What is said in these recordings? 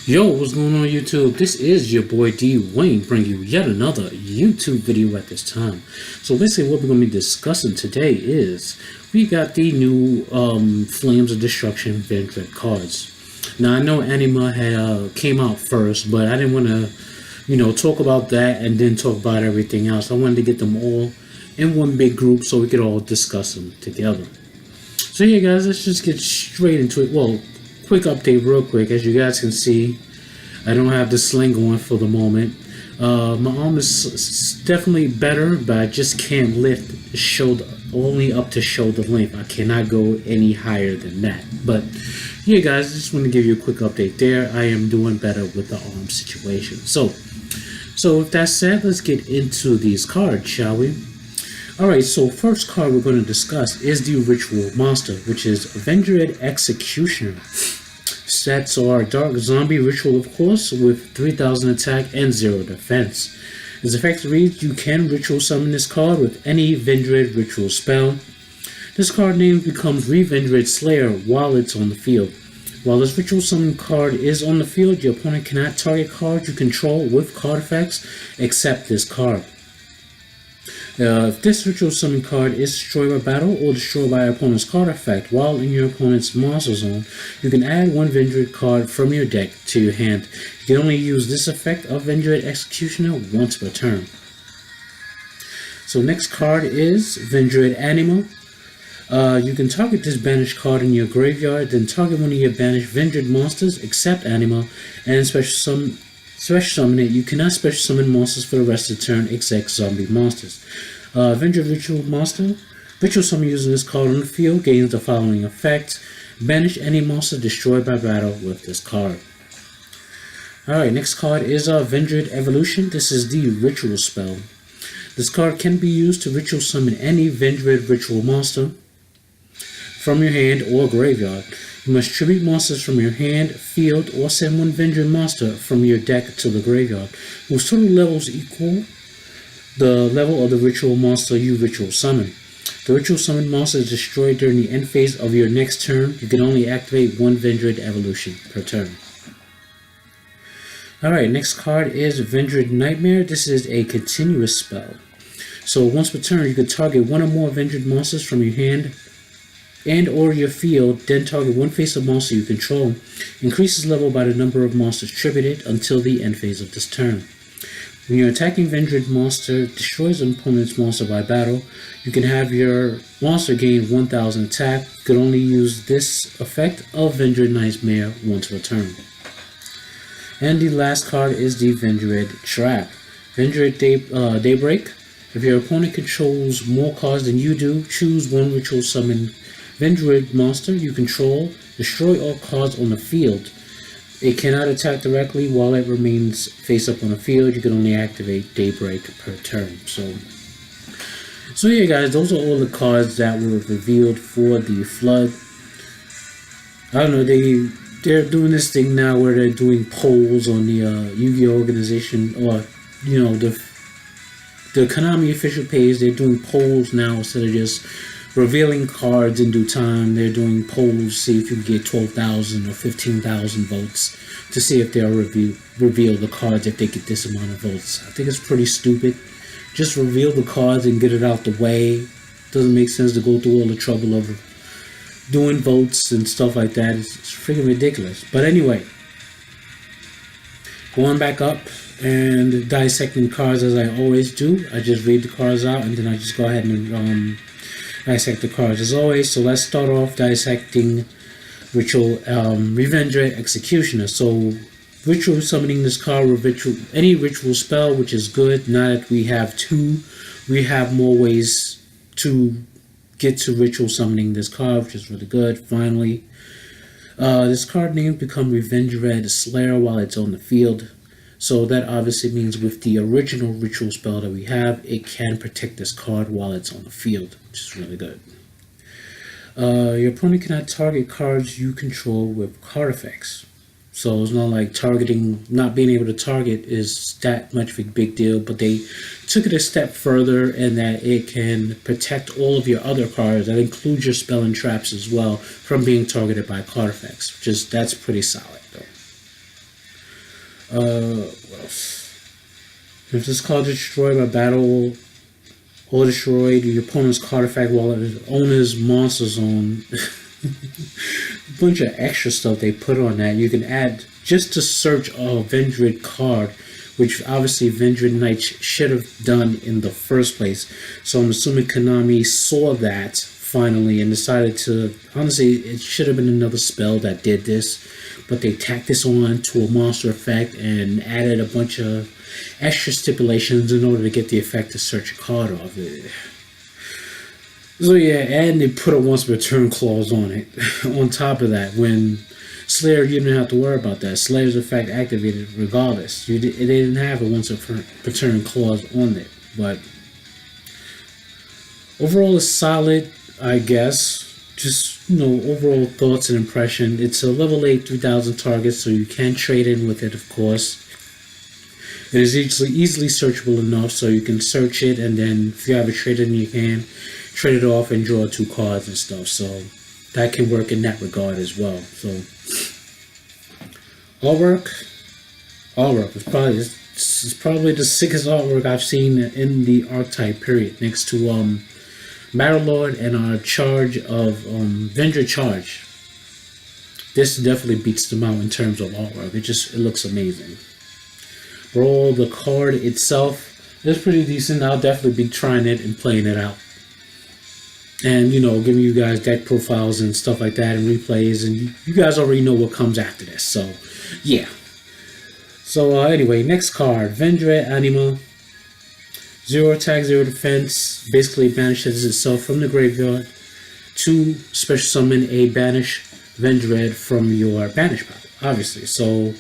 Yo, what's going on YouTube? This is your boy D Wayne bringing you yet another YouTube video at this time. So basically what we're going to be discussing today is we got the new Flames of Destruction vendread cards. Now I know Anima had came out first, but I didn't want to, talk about that and then talk about everything else. I wanted to get them all in one big group so we could all discuss them together. So yeah guys, let's just get straight into it. Well, quick update real quick. As you guys can see, I don't have the sling on for the moment. My arm is definitely better, but I just can't lift shoulder, only up to shoulder length. I cannot go any higher than that. But yeah guys, I just want to give you a quick update there. I am doing better with the arm situation. So with that said, let's get into these cards, shall we? Alright, so first card we're going to discuss is the Ritual Monster, which is vendread Executioner. Stats are Dark Zombie Ritual, of course, with 3000 attack and 0 defense. Its effect reads, you can ritual summon this card with any vendread ritual spell. This card name becomes Vendread Slayer while it's on the field. While this ritual summon card is on the field, your opponent cannot target cards you control with card effects except this card. If this ritual summon card is destroyed by battle or destroyed by your opponent's card effect while in your opponent's monster zone, you can add one vendread card from your deck to your hand. You can only use this effect of vendread Executioner once per turn. So next card is vendread Anima. You can target this banished card in your graveyard, then target one of your banished vendread monsters except Anima, and special summon it. You cannot special summon monsters for the rest of the turn except zombie monsters. Vendread Ritual Monster. Ritual summon using this card on the field gains the following effect. Banish any monster destroyed by battle with this card. Alright, next card is Vendread Evolution. This is the ritual spell. This card can be used to ritual summon any vendread ritual monster from your hand or graveyard. You must tribute monsters from your hand, field, or send one vendread monster from your deck to the graveyard, whose total levels equal the level of the ritual monster you ritual summon. The ritual summon monster is destroyed during the end phase of your next turn. You can only activate one vendread evolution per turn. Alright, next card is Vendread Nightmare. This is a continuous spell. So once per turn, you can target one or more vendread monsters from your hand and or your field, then target one face-up monster you control. Increases level by the number of monsters tributed until the end phase of this turn. When your attacking vendread monster destroys an opponent's monster by battle, you can have your monster gain 1000 attack. You can only use this effect of Vendread Nightmare once per turn. And the last card is the Vendread Trap. Vendread Daybreak. If your opponent controls more cards than you do, choose one ritual summon vendread monster you control. Destroy all cards on the field. It cannot attack directly while it remains face up on the field. You can only activate Daybreak per turn. So yeah guys, those are all the cards that were revealed for the Flood. I don't know, they're doing this thing now where they're doing polls on the Yu-Gi-Oh organization, or the Konami official page. They're doing polls now instead of just revealing cards in due time. They're doing polls, see if you can get 12,000 or 15,000 votes to see if they'll reveal the cards if they get this amount of votes. I think it's pretty stupid. Just reveal the cards and get it out the way. Doesn't make sense to go through all the trouble of doing votes and stuff like that. It's freaking ridiculous. But anyway, going back up and dissecting cards as I always do. I just read the cards out and then I just go ahead and dissect the cards as always. So let's start off dissecting Ritual Vendread Executioner. So ritual summoning this card with any ritual spell, which is good. Now that we have two, we have more ways to get to ritual summoning this card, which is really good. Finally, this card name becomes Vendread Slayer while it's on the field. So that obviously means with the original ritual spell that we have, it can protect this card while it's on the field, which is really good. Your opponent cannot target cards you control with card effects. So it's not like not being able to target is that much of a big deal, but they took it a step further in that it can protect all of your other cards, that includes your spell and traps as well, from being targeted by card effects, that's pretty solid though. What else? If this card is destroyed by battle or destroyed your opponent's card effect while its owner's monster zone. A bunch of extra stuff they put on that. You can add just to search a vendread card, which obviously vendread knights should have done in the first place. So I'm assuming Konami saw that finally and decided to, honestly, it should have been another spell that did this, but they tacked this on to a monster effect and added a bunch of extra stipulations in order to get the effect to search a card off it. So yeah, and they put a once per turn clause on it. On top of that, when Slayer, you didn't have to worry about that. Slayer's effect activated regardless. They didn't have a once per turn clause on it. But overall, it's solid, I guess. Just, overall thoughts and impression. It's a level 8 3000 target, so you can trade in with it, of course. It is easily searchable enough, so you can search it, and then if you have a trade in your hand, trade it off and draw 2 cards and stuff. So that can work in that regard as well. So artwork is probably the sickest artwork I've seen in the archetype period, next to Battle Lord and our charge of vendread charge. This definitely beats them out in terms of artwork. It looks amazing. Overall, the card itself is pretty decent. I'll definitely be trying it and playing it out. And, giving you guys deck profiles and stuff like that and replays. And you guys already know what comes after this. So, yeah. So, anyway, next card. Vendread Anima. 0 attack, 0 defense. Basically banishes itself from the graveyard to special summon a banished Vendread from your banish pile, obviously. So,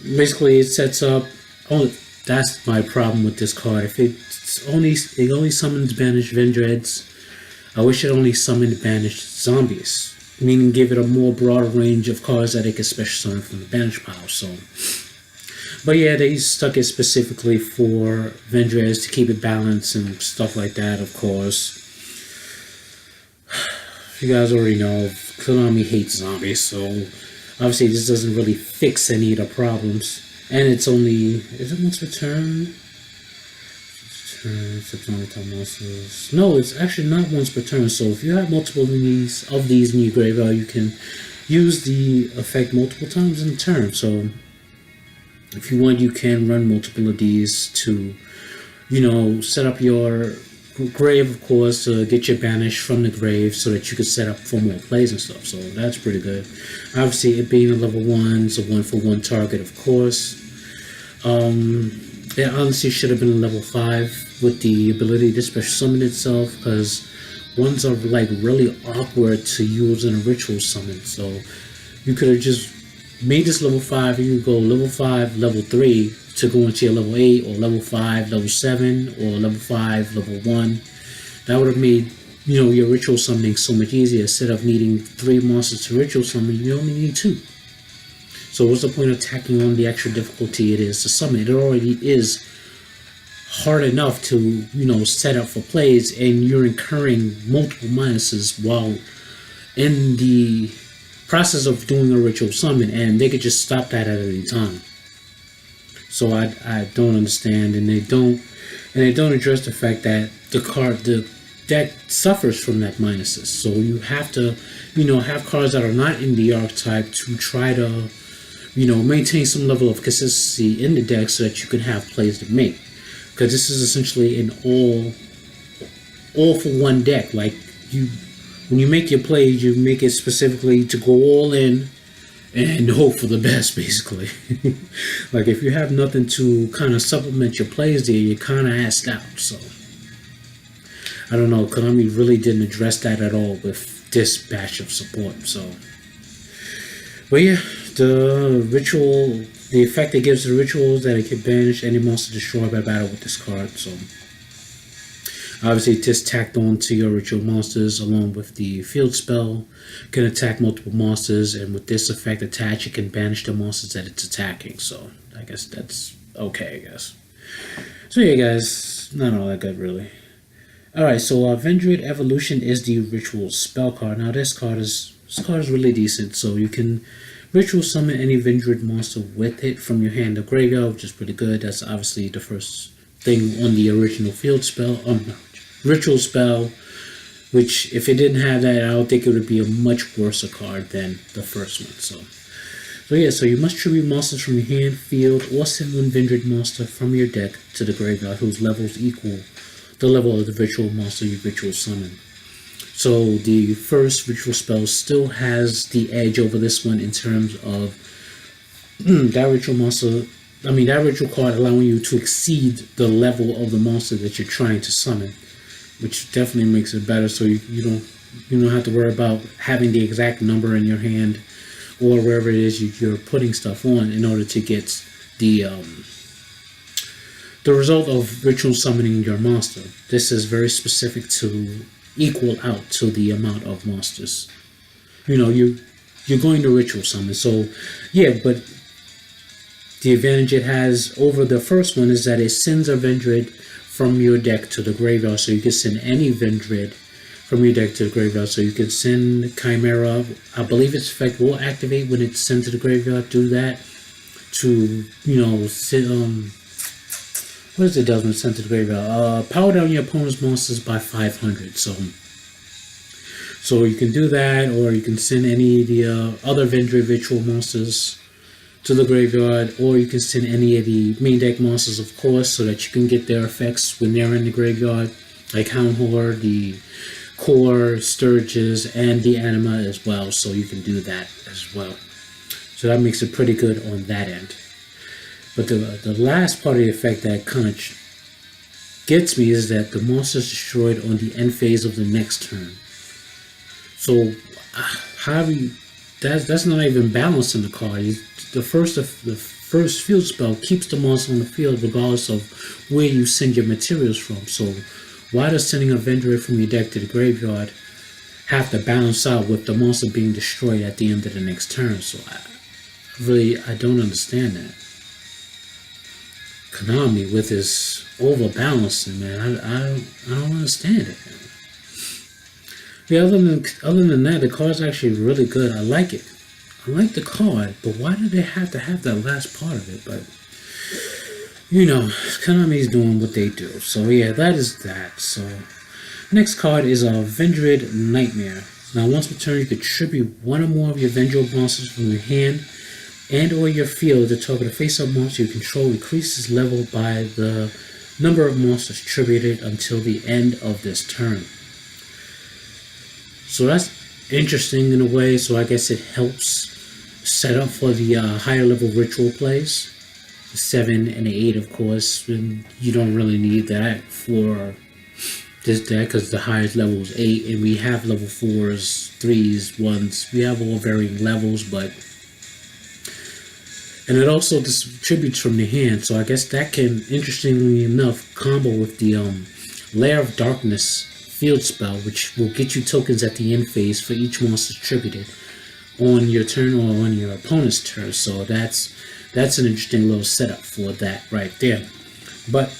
basically it sets up. Oh, that's my problem with this card. If it only summons banished Vendreads, I wish it only summoned banished zombies, meaning give it a more broader range of cards that it can special summon from the banish pile. So, but yeah, they stuck it specifically for Vendreads to keep it balanced and stuff like that. Of course, you guys already know Konami hates zombies, so obviously this doesn't really fix any of the problems. And it's only, is it once per turn? No, it's actually not once per turn. So if you have multiple of these in your graveyard, you can use the effect multiple times in a turn. So if you want, you can run multiple of these to, set up your grave, of course, to get your banish from the grave so that you can set up for more plays and stuff. So that's pretty good. Obviously, it being a level 1, it's a 1-for-1 target, of course. It honestly should have been a level 5 with the ability to special summon itself, because ones are like really awkward to use in a ritual summon. So you could have just made this level 5, and you could go level 5, level 3 to go into your level 8, or level 5, level 7, or level 5, level 1. That would have made, your ritual summoning so much easier. Instead of needing 3 monsters to ritual summon, you only need 2. So what's the point of tacking on the extra difficulty it is to summon? It already is hard enough to, set up for plays, and you're incurring multiple minuses while in the process of doing a ritual summon, and they could just stop that at any time. So I don't understand, and they don't address the fact that the deck suffers from that minuses. So you have to, have cards that are not in the archetype to try to, maintain some level of consistency in the deck so that you can have plays to make. Because this is essentially an all for one deck. Like, when you make your plays, you make it specifically to go all in and hope for the best, basically. Like, if you have nothing to kind of supplement your plays there, you're kind of assed out. So I don't know, Konami really didn't address that at all with this batch of support. So, but yeah, the effect it gives to the rituals that it can banish any monster destroyed by battle with this card. So obviously it just tacked on to your ritual monsters along with the field spell. Can attack multiple monsters, and with this effect attached, it can banish the monsters that it's attacking. So I guess that's okay, I guess. So yeah, guys, not all that good really. Alright, so Vendread Evolution is the ritual spell card. Now this card is really decent, so you can Ritual summon any vendread monster with it from your hand to graveyard, which is pretty good. That's obviously the first thing on the original field spell, ritual spell. Which, if it didn't have that, I don't think it would be a much worse card than the first one. So yeah, so you must tribute monsters from your hand, field, or send one vendread monster from your deck to the graveyard whose levels equal the level of the ritual monster you ritual summon. So the first ritual spell still has the edge over this one in terms of that ritual card allowing you to exceed the level of the monster that you're trying to summon, which definitely makes it better. So you don't have to worry about having the exact number in your hand or wherever it is you're putting stuff on in order to get the result of ritual summoning your monster. This is very specific to equal out to the amount of monsters. You're going to ritual summon. So yeah, but the advantage it has over the first one is that it sends a vendread from your deck to the graveyard, so you can send any vendread from your deck to the graveyard. So you can send Chimera. I believe its effect will activate when it's sent to the graveyard. Do that to what does it does when it's sent to the graveyard? Power down your opponent's monsters by 500. So you can do that, or you can send any of the other vendread ritual monsters to the graveyard, or you can send any of the main deck monsters, of course, so that you can get their effects when they're in the graveyard, like Hound Horde, the Core, Sturges, and the Anima as well. So you can do that as well. So that makes it pretty good on that end. But the last part of the effect that kind of gets me is that the monster is destroyed on the end phase of the next turn. So how do you? That's not even balanced in the card. The first field spell keeps the monster on the field regardless of where you send your materials from. So why does sending a vendread from your deck to the graveyard have to balance out with the monster being destroyed at the end of the next turn? So I don't understand that. Konami with his overbalancing, man, I don't understand it, man. Yeah, other than that, the card's actually really good. I like it. I like the card, but why did they have to have that last part of it? But Konami's doing what they do. So yeah, that is that. So next card is a vendread Nightmare. Now once per turn, you can tribute one or more of your vendread monsters from your hand and or your field to target a face-up monster you control. Increases level by the number of monsters tributed until the end of this turn. So that's interesting in a way. So I guess it helps set up for the higher level ritual plays. The 7 and the 8, of course, and you don't really need that for this deck because the highest level is 8, and we have level 4s, 3s, 1s. We have all varying levels, and it also distributes from the hand. So I guess that can, interestingly enough, combo with the Lair of Darkness field spell, which will get you tokens at the end phase for each monster tributed on your turn or on your opponent's turn. So that's an interesting little setup for that right there. But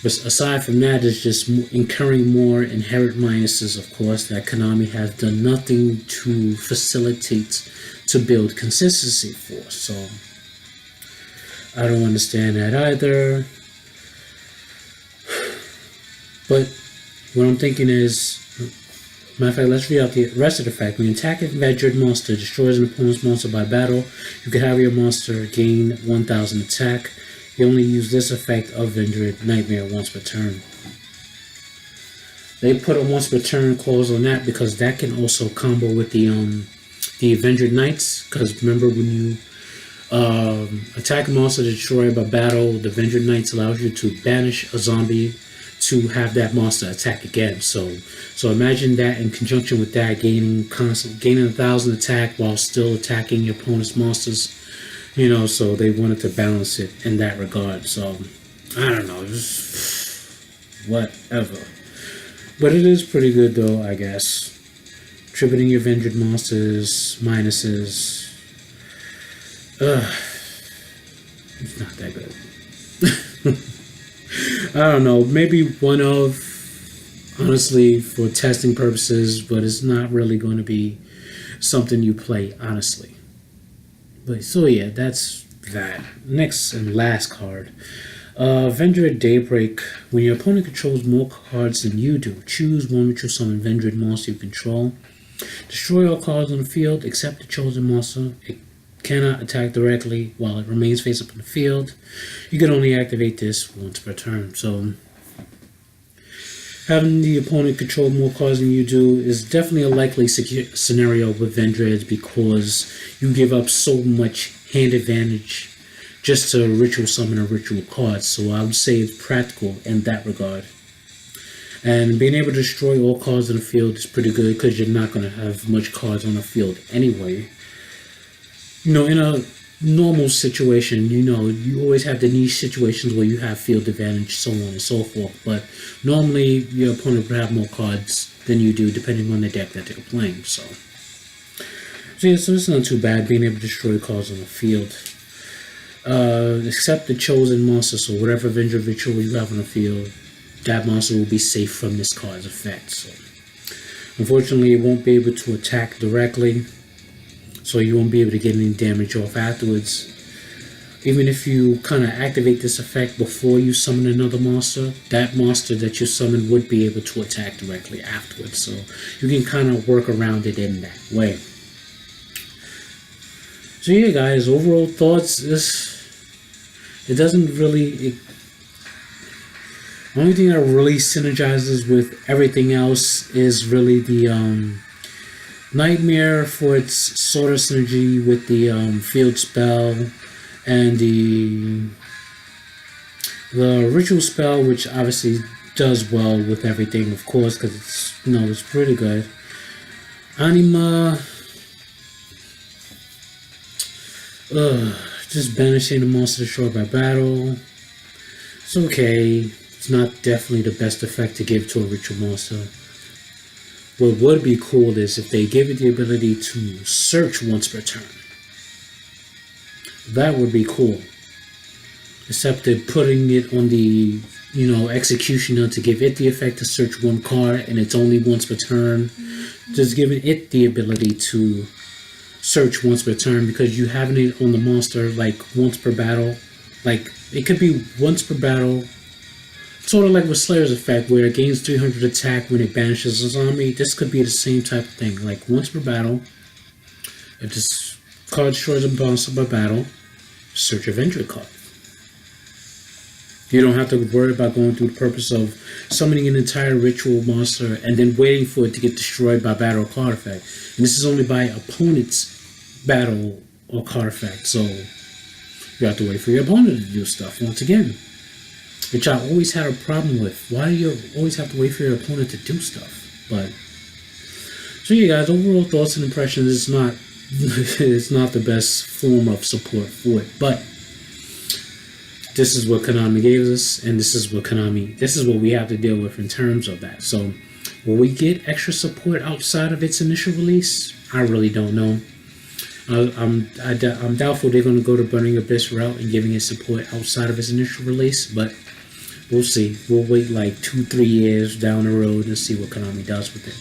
aside from that, it's just incurring more inherent minuses, of course, that Konami has done nothing to facilitate to build consistency for. So I don't understand that either. But what I'm thinking is, matter of fact, let's read out the rest of the fact. When you attack a vendread monster, destroys an opponent's monster by battle, you can have your monster gain 1000 attack. You only use this effect of vendread Nightmare once per turn. They put a once per turn clause on that because that can also combo with the vendread Knights. Because remember, when you attack a monster destroyed by battle, the vendread Knights allows you to banish a zombie to have that monster attack again. So imagine that in conjunction with that, gaining 1000 attack while still attacking your opponent's monsters. So they wanted to balance it in that regard. So I don't know, just whatever. But it is pretty good though, I guess. Tributing your vendread monsters, minuses. It's not that good. I don't know, maybe one of, honestly, for testing purposes, but it's not really going to be something you play, honestly. But so yeah, that's that. Next and last card. Vendread Daybreak. When your opponent controls more cards than you do, choose one ritual summon vendread monster you control. Destroy all cards on the field except the chosen monster. It cannot attack directly while it remains face up in the field. You can only activate this once per turn. So having the opponent control more cards than you do is definitely a likely scenario with vendreads, because you give up so much hand advantage just to ritual summon a ritual card. So I would say it's practical in that regard. And being able to destroy all cards on the field is pretty good, because you're not going to have much cards on the field anyway. You know, in a normal situation, you know, you always have the niche situations where you have field advantage, so on and so forth. But normally, your opponent will have more cards than you do, depending on the deck that they're playing. So yeah, so it's not too bad being able to destroy cards on the field. Except the chosen monster, so whatever vendread ritual you have on the field, that monster will be safe from this card's effect. So unfortunately, it won't be able to attack directly, so you won't be able to get any damage off afterwards. Even if you kind of activate this effect before you summon another monster, that monster that you summon would be able to attack directly afterwards. So you can kind of work around it in that way. So yeah, guys, overall thoughts is it doesn't really. The only thing that really synergizes with everything else is really the Nightmare for its sort of synergy with the field spell, and the ritual spell, which obviously does well with everything, of course, because it's, you know, it's pretty good. Anima, just banishing the monster destroyed by battle. It's okay. It's not definitely the best effect to give to a ritual monster. What would be cool is if they give it the ability to search once per turn. That would be cool. Except they're putting it on the, you know, executioner to give it the effect to search one card, and it's only once per turn. Just giving it the ability to search once per turn, because you having it on the monster like once per battle. Like, it could be once per battle. Sort of like with Slayer's effect, where it gains 300 attack when it banishes a zombie. This could be the same type of thing. Like, once per battle, if this card destroys a monster by battle, search a vendread card. You don't have to worry about going through the purpose of summoning an entire ritual monster and then waiting for it to get destroyed by battle or card effect. And this is only by opponent's battle or card effect. So you have to wait for your opponent to do stuff once again, which I always had a problem with. Why do you always have to wait for your opponent to do stuff? But so yeah, guys, overall thoughts and impressions, it's not it's not the best form of support for it, but this is what Konami gave us, and this is what we have to deal with in terms of that. So will we get extra support outside of its initial release? I really don't know. I'm doubtful they're going to go the Burning Abyss route and giving it support outside of its initial release, but we'll see. We'll wait like 2-3 years down the road and see what Konami does with it.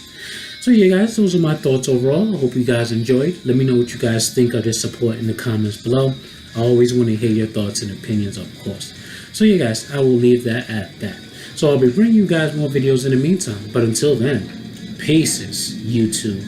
So yeah, guys, those are my thoughts overall. I hope you guys enjoyed. Let me know what you guys think of this support in the comments below. I always want to hear your thoughts and opinions, of course. So yeah, guys, I will leave that at that. So I'll be bringing you guys more videos in the meantime. But until then, peace, YouTube.